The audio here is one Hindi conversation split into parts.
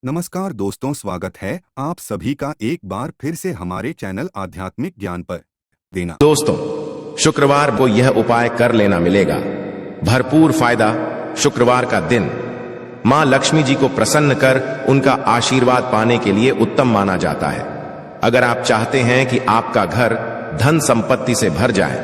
नमस्कार दोस्तों, स्वागत है आप सभी का एक बार फिर से हमारे चैनल आध्यात्मिक ज्ञान पर देना। दोस्तों, शुक्रवार को यह उपाय कर लेना मिलेगा। भरपूर फायदा। शुक्रवार का दिन मां लक्ष्मी जी को प्रसन्न कर उनका आशीर्वाद पाने के लिए उत्तम माना जाता है। अगर आप चाहते हैं कि आपका घर धन संपत्ति से भर जाए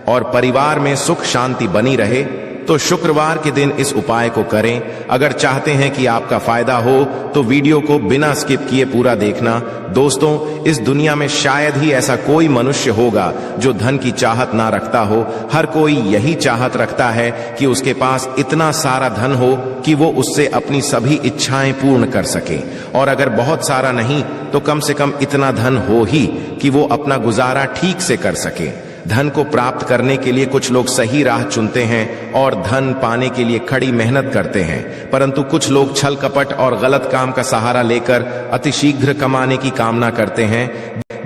और परिवार में सुख शांति बनी रहे, तो शुक्रवार के दिन इस उपाय को करें। अगर चाहते हैं कि आपका फायदा हो तो वीडियो को बिना स्किप किए पूरा देखना। दोस्तों, इस दुनिया में शायद ही ऐसा कोई मनुष्य होगा जो धन की चाहत ना रखता हो। हर कोई यही चाहत रखता है कि उसके पास इतना सारा धन हो कि वो उससे अपनी सभी इच्छाएं पूर्ण कर सके, और अगर बहुत सारा नहीं तो कम से कम इतना धन हो ही कि वो अपना गुजारा ठीक से कर सके। धन को प्राप्त करने के लिए कुछ लोग सही राह चुनते हैं और धन पाने के लिए कड़ी मेहनत करते हैं, परंतु कुछ लोग छल कपट और गलत काम का सहारा लेकर अतिशीघ्र कमाने की कामना करते हैं।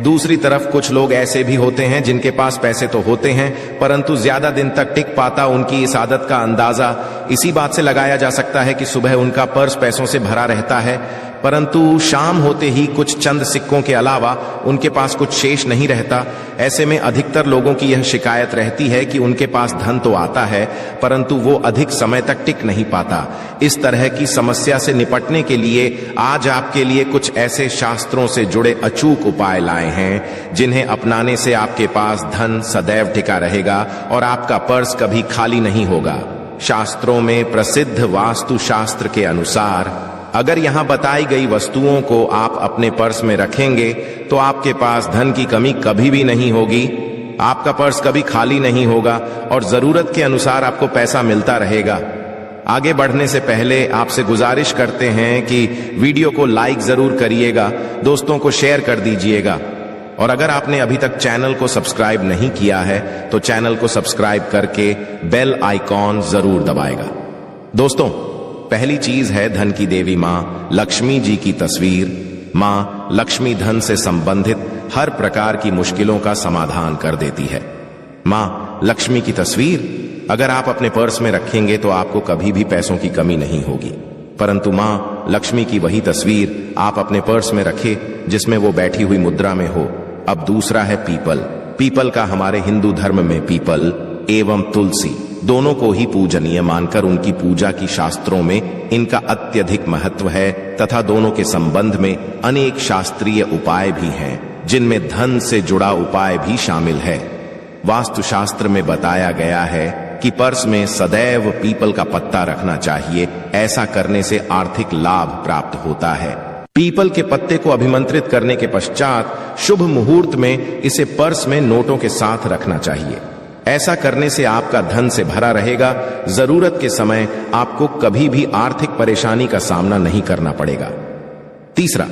दूसरी तरफ कुछ लोग ऐसे भी होते हैं जिनके पास पैसे तो होते हैं, परंतु ज्यादा दिन तक टिक पाता उनकी इस आदत का अंदाजा इसी बात से लगाया जा सकता है कि सुबह उनका पर्स पैसों से भरा रहता है, परंतु शाम होते ही कुछ चंद सिक्कों के अलावा उनके पास कुछ शेष नहीं रहता। ऐसे में अधिकतर लोगों की यह शिकायत रहती है कि उनके पास धन तो आता है, परंतु वो अधिक समय तक टिक नहीं पाता। इस तरह की समस्या से निपटने के लिए आज आपके लिए कुछ ऐसे शास्त्रों से जुड़े अचूक उपाय लाए हैं, जिन्हें अपनाने से आपके पास धन सदैव टिका रहेगा और आपका पर्स कभी खाली नहीं होगा। शास्त्रों में प्रसिद्ध वास्तु शास्त्र के अनुसार अगर यहां बताई गई वस्तुओं को आप अपने पर्स में रखेंगे तो आपके पास धन की कमी कभी भी नहीं होगी, आपका पर्स कभी खाली नहीं होगा और जरूरत के अनुसार आपको पैसा मिलता रहेगा। आगे बढ़ने से पहले आपसे गुजारिश करते हैं कि वीडियो को लाइक जरूर करिएगा, दोस्तों को शेयर कर दीजिएगा, और अगर आपने अभी तक चैनल को सब्सक्राइब नहीं किया है तो चैनल को सब्सक्राइब करके बेल आइकॉन जरूर दबाएगा। दोस्तों, पहली चीज है धन की देवी मां लक्ष्मी जी की तस्वीर। मां लक्ष्मी धन से संबंधित हर प्रकार की मुश्किलों का समाधान कर देती है। मां लक्ष्मी की तस्वीर अगर आप अपने पर्स में रखेंगे तो आपको कभी भी पैसों की कमी नहीं होगी, परंतु मां लक्ष्मी की वही तस्वीर आप अपने पर्स में रखें जिसमें वो बैठी हुई मुद्रा में हो। अब दूसरा है पीपल। पीपल का हमारे हिंदू धर्म में पीपल एवं तुलसी दोनों को ही पूजनीय मानकर उनकी पूजा की शास्त्रों में इनका अत्यधिक महत्व है, तथा दोनों के संबंध में अनेक शास्त्रीय उपाय भी हैं, जिनमें धन से जुड़ा उपाय भी शामिल है। वास्तुशास्त्र में बताया गया है कि पर्स में सदैव पीपल का पत्ता रखना चाहिए। ऐसा करने से आर्थिक लाभ प्राप्त होता है। पीपल के पत्ते को अभिमंत्रित करने के पश्चात शुभ मुहूर्त में इसे पर्स में नोटों के साथ रखना चाहिए। ऐसा करने से आपका धन से भरा रहेगा। जरूरत के समय आपको कभी भी आर्थिक परेशानी का सामना नहीं करना पड़ेगा। तीसरा,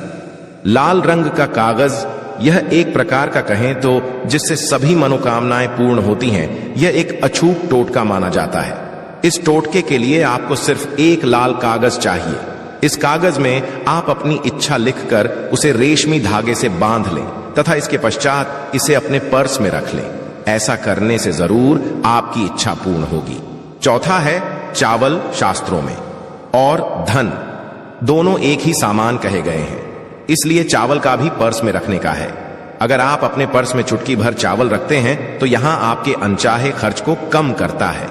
लाल रंग का कागज। यह एक प्रकार का कहें तो जिससे सभी मनोकामनाएं पूर्ण होती हैं। यह एक अछूत टोटका माना जाता है। इस टोटके के लिए आपको सिर्फ एक लाल कागज चाहिए। इस कागज में आप अपनी इच्छा लिखकर उसे रेशमी धागे से बांध लें तथा इसके पश्चात इसे अपने पर्स में रख लें। ऐसा करने से जरूर आपकी इच्छा पूर्ण होगी। चौथा है चावल। शास्त्रों में और धन दोनों एक ही सामान कहे गए हैं, इसलिए चावल का भी पर्स में रखने का है। अगर आप अपने पर्स में चुटकी भर चावल रखते हैं तो यहां आपके अनचाहे खर्च को कम करता है।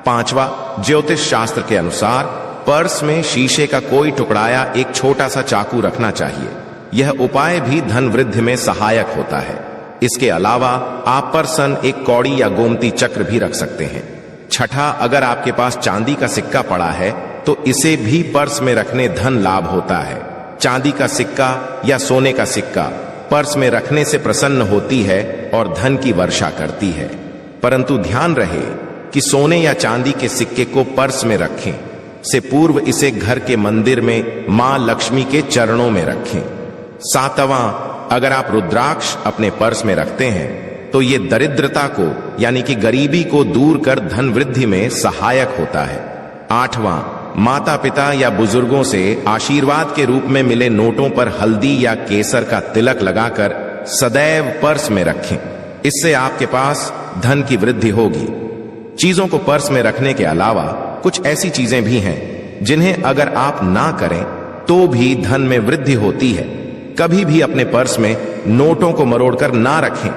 पांचवा, ज्योतिष शास्त्र के अनुसार पर्स में शीशे का कोई टुकड़ाया एक छोटा सा चाकू रखना चाहिए। यह उपाय भी धन वृद्धि में सहायक होता है। इसके अलावा आप पर्सन एक कौड़ी या गोमती चक्र भी रख सकते हैं। छठा, अगर आपके पास चांदी का सिक्का पड़ा है तो इसे भी पर्स में रखने धन लाभ होता है। चांदी का सिक्का या सोने का सिक्का पर्स में रखने से प्रसन्न होती है और धन की वर्षा करती है, परंतु ध्यान रहे कि सोने या चांदी के सिक्के को पर्स में रखें से पूर्व इसे घर के मंदिर में मां लक्ष्मी के चरणों में रखें। सातवां, अगर आप रुद्राक्ष अपने पर्स में रखते हैं तो ये दरिद्रता को यानी कि गरीबी को दूर कर धन वृद्धि में सहायक होता है। आठवां, माता पिता या बुजुर्गों से आशीर्वाद के रूप में मिले नोटों पर हल्दी या केसर का तिलक लगाकर सदैव पर्स में रखें। इससे आपके पास धन की वृद्धि होगी। चीजों को पर्स में रखने के अलावा कुछ ऐसी चीजें भी हैं जिन्हें अगर आप ना करें तो भी धन में वृद्धि होती है। कभी भी अपने पर्स में नोटों को मरोड़कर ना रखें।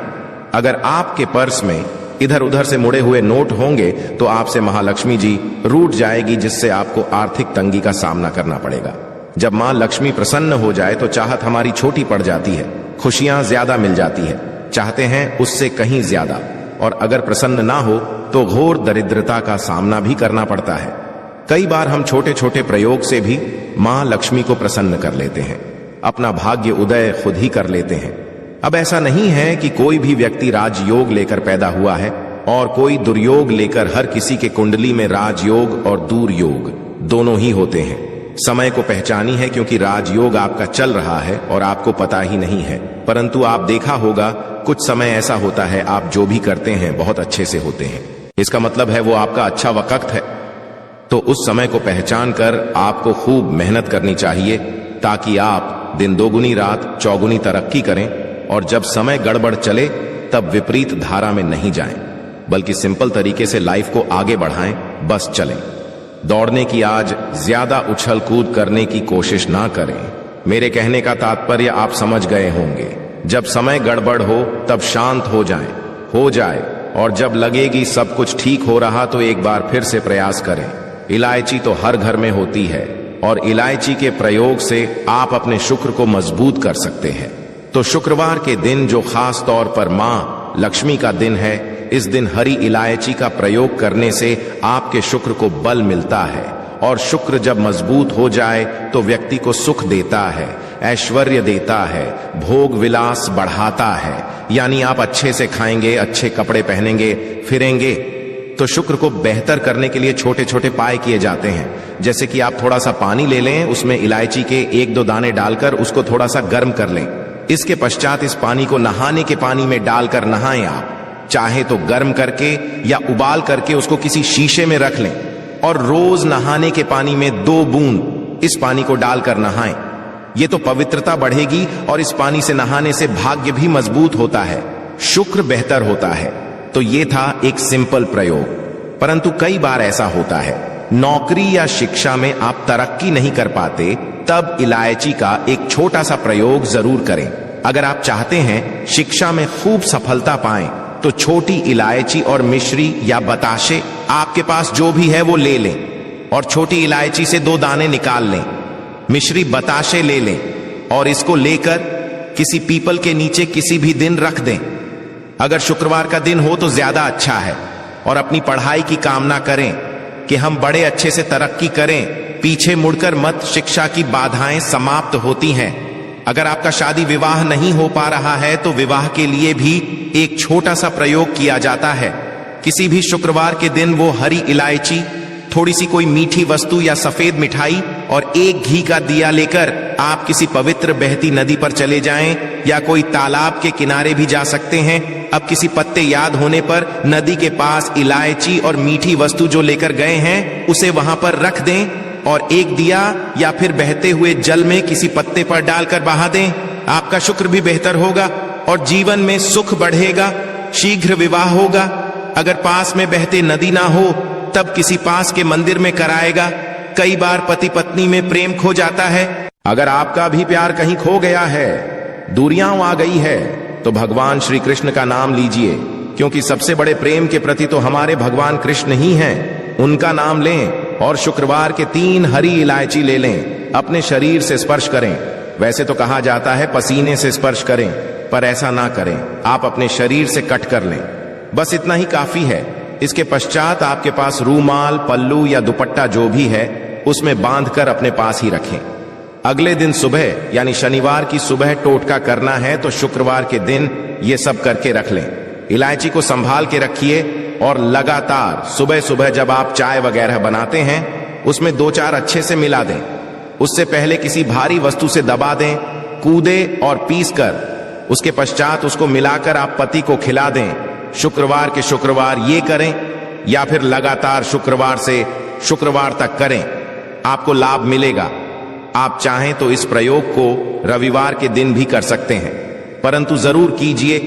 अगर आपके पर्स में इधर उधर से मुड़े हुए नोट होंगे तो आपसे महालक्ष्मी जी रूठ जाएगी, जिससे आपको आर्थिक तंगी का सामना करना पड़ेगा। जब मां लक्ष्मी प्रसन्न हो जाए तो चाहत हमारी छोटी पड़ जाती है, खुशियां ज्यादा मिल जाती है, चाहते हैं उससे कहीं ज्यादा, और अगर प्रसन्न ना हो तो घोर दरिद्रता का सामना भी करना पड़ता है। कई बार हम छोटे छोटे प्रयोग से भी मां लक्ष्मी को प्रसन्न कर लेते हैं, अपना भाग्य उदय खुद ही कर लेते हैं। अब ऐसा नहीं है कि कोई भी व्यक्ति राजयोग लेकर पैदा हुआ है और कोई दुर्योग लेकर। हर किसी के कुंडली में राजयोग और दुर्योग दोनों ही होते हैं। समय को पहचानी है, क्योंकि राजयोग आपका चल रहा है और आपको पता ही नहीं है। परंतु आप देखा होगा कुछ समय ऐसा होता है आप जो भी करते हैं बहुत अच्छे से होते हैं, इसका मतलब है वो आपका अच्छा वक्त है। तो उस समय को पहचान कर आपको खूब मेहनत करनी चाहिए, ताकि आप दिन दोगुनी रात चौगुनी तरक्की करें, और जब समय गड़बड़ चले तब विपरीत धारा में नहीं जाएं, बल्कि सिंपल तरीके से लाइफ को आगे बढ़ाएं, बस चलें। दौड़ने की आज ज्यादा उछल कूद करने की कोशिश ना करें। मेरे कहने का तात्पर्य आप समझ गए होंगे। जब समय गड़बड़ हो तब शांत हो जाए, और जब लगेगी सब कुछ ठीक हो रहा तो एक बार फिर से प्रयास करें। इलायची तो हर घर में होती है, और इलायची के प्रयोग से आप अपने शुक्र को मजबूत कर सकते हैं। तो शुक्रवार के दिन, जो खास तौर पर मां लक्ष्मी का दिन है, इस दिन हरी इलायची का प्रयोग करने से आपके शुक्र को बल मिलता है, और शुक्र जब मजबूत हो जाए तो व्यक्ति को सुख देता है, ऐश्वर्य देता है, भोग विलास बढ़ाता है। यानी आप अच्छे से खाएंगे, अच्छे कपड़े पहनेंगे, फिरेंगे। तो शुक्र को बेहतर करने के लिए छोटे छोटे उपाय किए जाते हैं, जैसे कि आप थोड़ा सा पानी ले लें, उसमें इलायची के 1-2 दाने डालकर उसको थोड़ा सा गर्म कर लें। इसके पश्चात इस पानी को नहाने के पानी में डालकर नहाएं। आप चाहे तो गर्म करके या उबाल करके उसको किसी शीशे में रख लें, और रोज नहाने के पानी में 2 बूंद इस पानी को डालकर नहाएं। ये तो पवित्रता बढ़ेगी, और इस पानी से नहाने से भाग्य भी मजबूत होता है, शुक्र बेहतर होता है। तो ये था एक सिंपल प्रयोग। परंतु कई बार ऐसा होता है, नौकरी या शिक्षा में आप तरक्की नहीं कर पाते, तब इलायची का एक छोटा सा प्रयोग जरूर करें। अगर आप चाहते हैं शिक्षा में खूब सफलता पाएं, तो छोटी इलायची और मिश्री या बताशे, आपके पास जो भी है वो ले लें, और छोटी इलायची से 2 दाने निकाल लें, मिश्री बताशे ले लें, और इसको लेकर किसी पीपल के नीचे किसी भी दिन रख दें। अगर शुक्रवार का दिन हो तो ज्यादा अच्छा है, और अपनी पढ़ाई की कामना करें कि हम बड़े अच्छे से तरक्की करें, पीछे मुड़कर मत, शिक्षा की बाधाएं समाप्त होती हैं। अगर आपका शादी विवाह नहीं हो पा रहा है तो विवाह के लिए भी एक छोटा सा प्रयोग किया जाता है। किसी भी शुक्रवार के दिन वो हरी इलायची, थोड़ी सी कोई मीठी वस्तु या सफेद मिठाई और 1 घी का दिया लेकर आप किसी पवित्र बहती नदी पर चले जाएं, या कोई तालाब के किनारे भी जा सकते हैं। अब किसी पत्ते याद होने पर नदी के पास इलायची और मीठी वस्तु जो लेकर गए हैं उसे वहां पर रख दें, और 1 दिया या फिर बहते हुए जल में किसी पत्ते पर डालकर बहा दें। आपका शुक्र भी बेहतर होगा और जीवन में सुख बढ़ेगा, शीघ्र विवाह होगा। अगर पास में बहते नदी ना हो तब किसी पास के मंदिर में कराएगा। कई बार पति पत्नी में प्रेम खो जाता है। अगर आपका भी प्यार कहीं खो गया है, दूरियां आ गई है, तो भगवान श्री कृष्ण का नाम लीजिए, क्योंकि सबसे बड़े प्रेम के प्रति तो हमारे भगवान कृष्ण ही हैं। उनका नाम लें और शुक्रवार के 3 हरी इलायची ले लें, अपने शरीर से स्पर्श करें। वैसे तो कहा जाता है पसीने से स्पर्श करें, पर ऐसा ना करें, आप अपने शरीर से कट कर लें। बस इतना ही काफी है। इसके पश्चात आपके पास रूमाल, पल्लू या दुपट्टा जो भी है उसमें बांधकर अपने पास ही रखें। अगले दिन सुबह यानी शनिवार की सुबह टोटका करना है, तो शुक्रवार के दिन ये सब करके रख लें। इलायची को संभाल के रखिए, और लगातार सुबह सुबह जब आप चाय वगैरह बनाते हैं उसमें 2-4 अच्छे से मिला दें। उससे पहले किसी भारी वस्तु से दबा दें, कूदे और पीस कर उसके पश्चात उसको मिलाकर आप पति को खिला दें। शुक्रवार के शुक्रवार ये करें, या फिर लगातार शुक्रवार से शुक्रवार तक करें, आपको लाभ मिलेगा। आप चाहें तो इस प्रयोग को रविवार के दिन भी कर सकते हैं, परंतु जरूर कीजिए,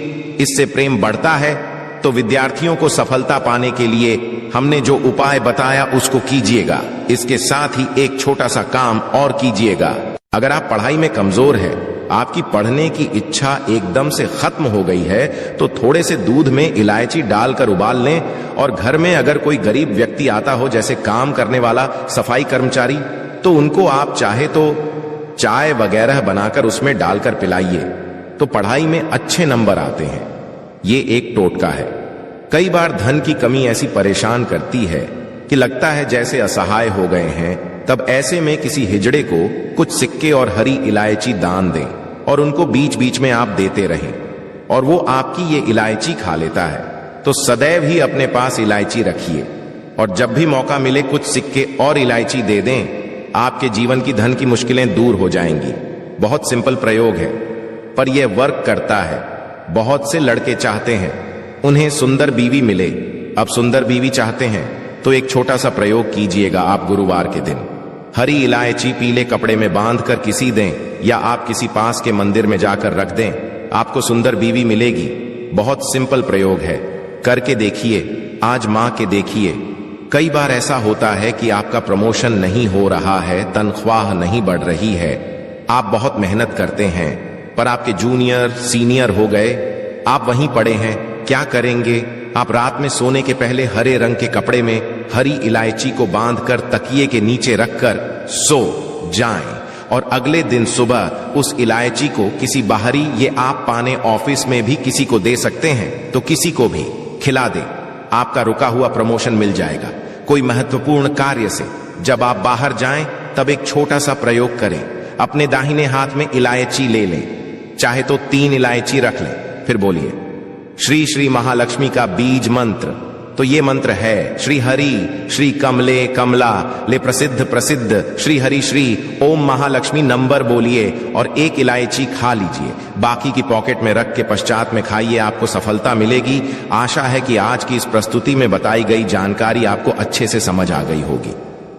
इससे प्रेम बढ़ता है। तो विद्यार्थियों को सफलता पाने के लिए हमने जो उपाय बताया उसको कीजिएगा। इसके साथ ही एक छोटा सा काम और कीजिएगा। अगर आप पढ़ाई में कमजोर है, आपकी पढ़ने की इच्छा एकदम से खत्म हो गई है, तो थोड़े से दूध में इलायची डालकर उबाल लें और घर में अगर कोई गरीब व्यक्ति आता हो, जैसे काम करने वाला, सफाई कर्मचारी, तो उनको आप चाहे तो चाय वगैरह बनाकर उसमें डालकर पिलाइए, तो पढ़ाई में अच्छे नंबर आते हैं। ये एक टोटका है। कई बार धन की कमी ऐसी परेशान करती है कि लगता है जैसे असहाय हो गए हैं। तब ऐसे में किसी हिजड़े को कुछ सिक्के और हरी इलायची दान दें और उनको बीच बीच में आप देते रहें और वो आपकी ये इलायची खा लेता है। तो सदैव ही अपने पास इलायची रखिए और जब भी मौका मिले कुछ सिक्के और इलायची दे दें। आपके जीवन की धन की मुश्किलें दूर हो जाएंगी। बहुत सिंपल प्रयोग है, पर यह वर्क करता है। बहुत से लड़के चाहते हैं उन्हें सुंदर बीवी मिले। अब सुंदर बीवी चाहते हैं तो एक छोटा सा प्रयोग कीजिएगा। आप गुरुवार के दिन हरी इलायची पीले कपड़े में बांधकर किसी दें या आप किसी पास के मंदिर में जाकर रख दें, आपको सुंदर बीवी मिलेगी। बहुत सिंपल प्रयोग है, करके देखिए, आजमा के देखिए। कई बार ऐसा होता है कि आपका प्रमोशन नहीं हो रहा है, तनख्वाह नहीं बढ़ रही है, आप बहुत मेहनत करते हैं पर आपके जूनियर सीनियर हो गए, आप वहीं पड़े हैं। क्या करेंगे? आप रात में सोने के पहले हरे रंग के कपड़े में हरी इलायची को बांधकर तकिए के नीचे रखकर सो जाएं और अगले दिन सुबह उस इलायची को किसी बाहरी, ये आप पाने ऑफिस में भी किसी को दे सकते हैं, तो किसी को भी खिला दें। आपका रुका हुआ प्रमोशन मिल जाएगा। कोई महत्वपूर्ण कार्य से जब आप बाहर जाएं तब एक छोटा सा प्रयोग करें। अपने दाहिने हाथ में इलायची ले लें, चाहे तो 3 इलायची रख लें, फिर बोलिए श्री श्री महालक्ष्मी का बीज मंत्र। तो ये मंत्र है श्री हरि श्री कमले कमला ले प्रसिद्ध प्रसिद्ध श्री हरि श्री ओम महालक्ष्मी। नंबर बोलिए और 1 इलायची खा लीजिए, बाकी की पॉकेट में रख के पश्चात में खाइए, आपको सफलता मिलेगी। आशा है कि आज की इस प्रस्तुति में बताई गई जानकारी आपको अच्छे से समझ आ गई होगी।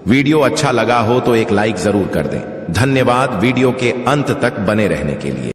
वीडियो अच्छा लगा हो तो एक लाइक जरूर कर दें। धन्यवाद वीडियो के अंत तक बने रहने के लिए।